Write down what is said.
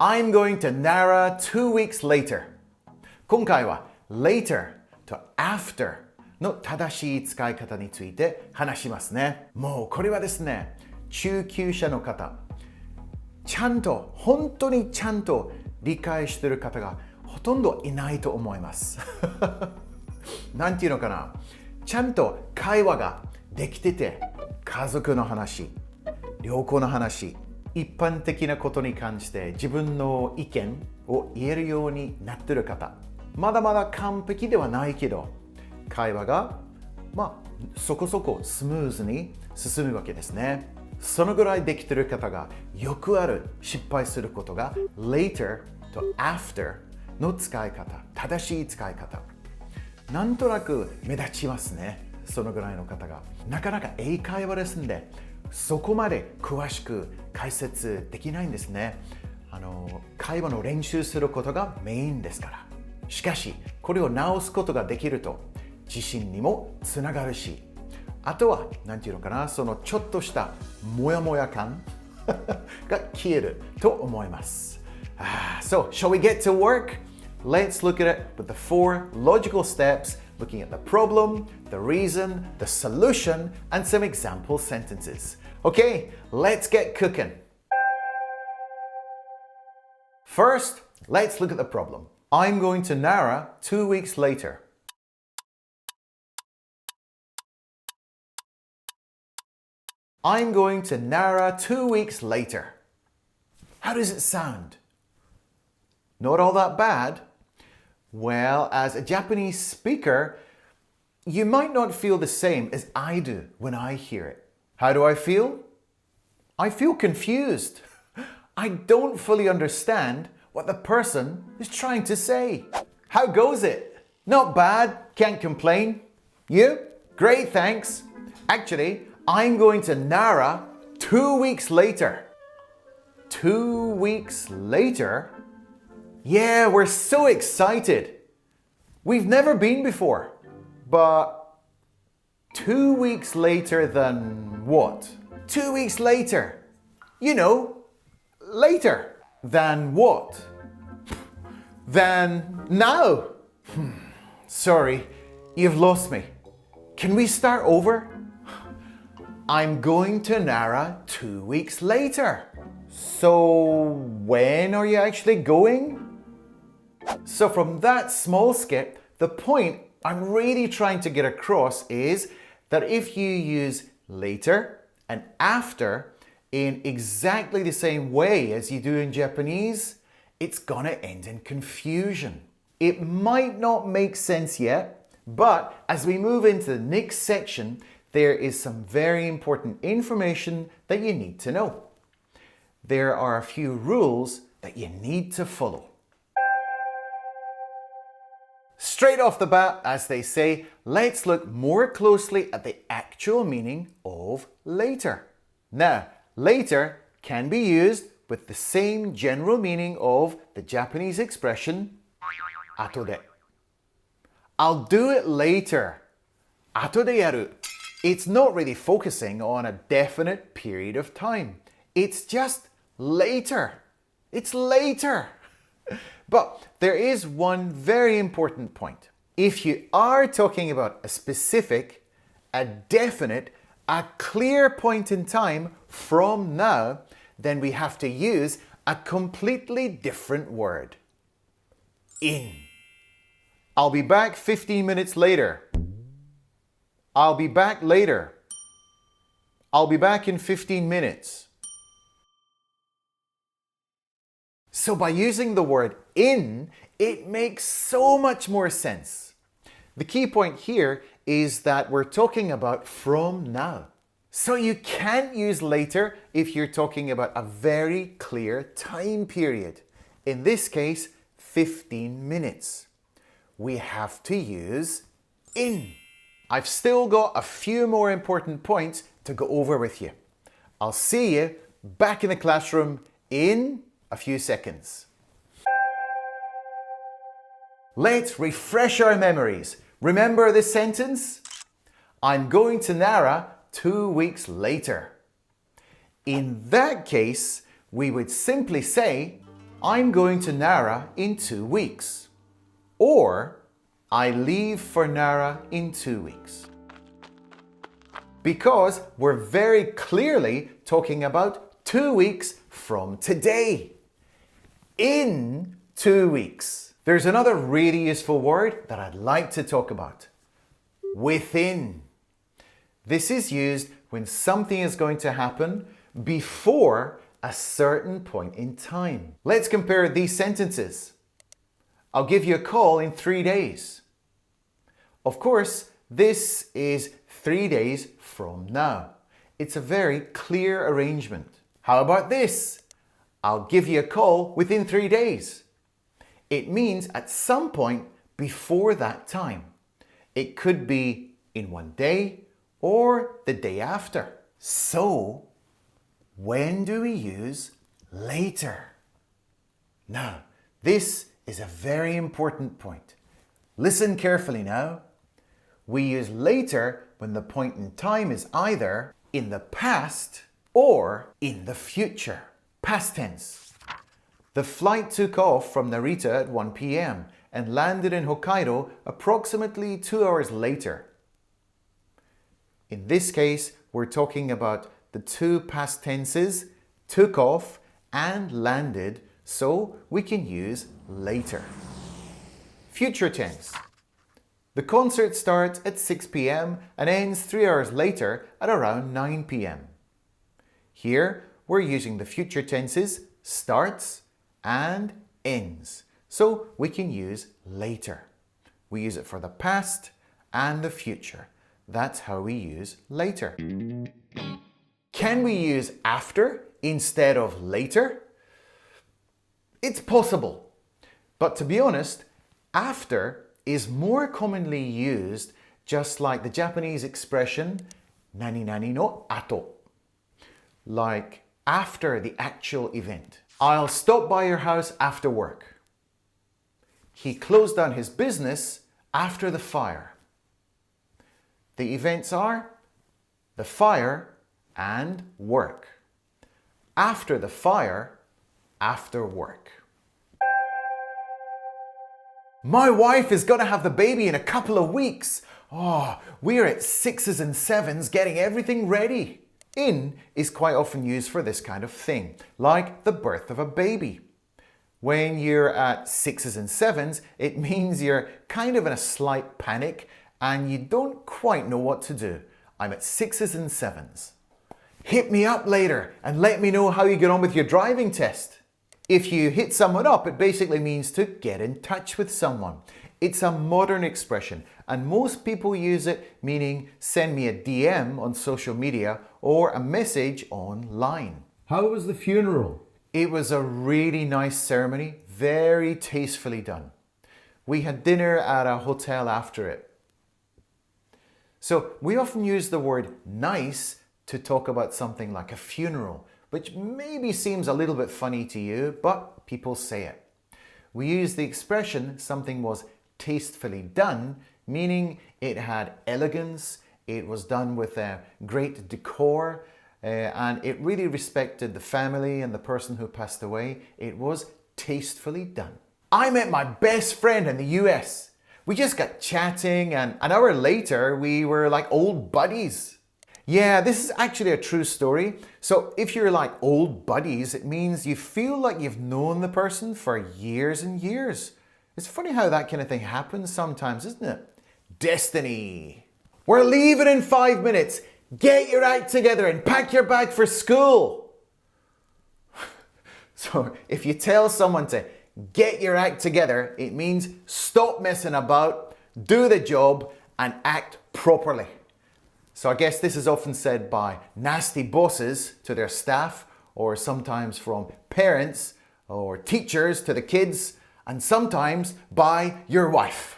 I'm going to Nara 2 weeks later. 今回は later と after の正しい使い方について話しますね。もうこれはですね、中級者の方、ちゃんと、本当にちゃんと理解している方がほとんどいないと思います。なんていうのかな、ちゃんと会話ができてて、家族の話、旅行の話、一般的なことに関して自分の意見を言えるようになっている方、まだまだ完璧ではないけど、会話がそこそこスムーズに進むわけですね。そのぐらいできている方がよくある失敗することが later と after の使い方、正しい使い方。なんとなく目立ちますね。そのぐらいの方が。なかなか英会話ですんで、そこまで詳しく解説できないんですね。会話の練習することがメインですから。しかし、これを直すことができると、自信にもつながるし、あとは、なんていうのかな、そのちょっとしたモヤモヤ感が消えると思います。So, shall we get to work? Let's look at it with the 4 logical steps, looking at the problem, the reason, the solution, and some example sentences. Okay, let's get cooking. First, let's look at the problem. I'm going to Nara 2 weeks later. I'm going to Nara 2 weeks later. How does it sound? Not all that bad? Well, as a Japanese speaker, you might not feel the same as I do when I hear it. How do I feel? I feel confused. I don't fully understand what the person is trying to say. How goes it? Not bad, can't complain. You? Great, thanks. Actually, I'm going to Nara 2 weeks later. 2 weeks later? Yeah, we're so excited. We've never been before. But 2 weeks later than what? 2 weeks later. You know, later. Than what? Than now. Sorry, you've lost me. Can we start over? I'm going to Nara 2 weeks later. So when are you actually going? So from that small skip, the point I'm really trying to get across is that if you use later and after in exactly the same way as you do in Japanese, it's gonna end in confusion. It might not make sense yet, but as we move into the next section, there is some very important information that you need to know. There are a few rules that you need to follow. Straight off the bat, as they say, let's look more closely at the actual meaning of later. Now, later can be used with the same general meaning of the Japanese expression 後で. I'll do it later. 後でやる. It's not really focusing on a definite period of time. It's just later. It's later. But there is one very important point. If you are talking about a specific, a definite, a clear point in time from now, then we have to use a completely different word. In. I'll be back 15 minutes later. I'll be back later. I'll be back in 15 minutes. So by using the word in, it makes so much more sense. The key point here is that we're talking about from now. So you can't use later if you're talking about a very clear time period. In this case, 15 minutes. We have to use in. I've still got a few more important points to go over with you. I'll see you back in the classroom in a few seconds. Let's refresh our memories. Remember this sentence? I'm going to Nara 2 weeks later. In that case, we would simply say, I'm going to Nara in 2 weeks. Or, I leave for Nara in 2 weeks. Because we're very clearly talking about 2 weeks from today. In 2 weeks. There's another really useful word that I'd like to talk about. Within. This is used when something is going to happen before a certain point in time. Let's compare these sentences. I'll give you a call in 3 days. Of course, this is 3 days from now. It's a very clear arrangement. How about this? I'll give you a call within 3 days. It means at some point before that time. It could be in 1 day or the day after. So, when do we use later? Now, this is a very important point. Listen carefully now. We use later when the point in time is either in the past or in the future. Past tense. The flight took off from Narita at 1 p.m. and landed in Hokkaido approximately 2 hours later. In this case, we're talking about the two past tenses, took off and landed, so we can use later. Future tense. The concert starts at 6 p.m. and ends 3 hours later at around 9 p.m. Here, we're using the future tenses starts and ends, so we can use later. We use it for the past and the future. That's how we use later. Can we use after instead of later? It's possible. But to be honest, after is more commonly used just like the Japanese expression nani nani no ato. Like after the actual event. I'll stop by your house after work. He closed down his business after the fire. The events are the fire and work. After the fire, after work. My wife is going to have the baby in a couple of weeks. Oh, we're at 6s and 7s getting everything ready. In is quite often used for this kind of thing, like the birth of a baby. When you're at 6s and 7s, it means you're kind of in a slight panic and you don't quite know what to do. I'm at 6s and 7s. Hit me up later and let me know how you get on with your driving test. If you hit someone up, it basically means to get in touch with someone. It's a modern expression and most people use it meaning send me a DM on social media or a message online. How was the funeral? It was a really nice ceremony, very tastefully done. We had dinner at a hotel after it. So we often use the word nice to talk about something like a funeral, which maybe seems a little bit funny to you, but people say it. We use the expression something was tastefully done, meaning it had elegance, it was done with great decor, and it really respected the family and the person who passed away. It was tastefully done. I met my best friend in the US. We just got chatting and an hour later we were like old buddies. Yeah, this is actually a true story. So if you're like old buddies, it means you feel like you've known the person for years and years. It's funny how that kind of thing happens sometimes, isn't it? Destiny. We're leaving in 5 minutes. Get your act together and pack your bag for school. So if you tell someone to get your act together, it means stop messing about, do the job, and act properly. So I guess this is often said by nasty bosses to their staff, or sometimes from parents or teachers to the kids, and sometimes by your wife.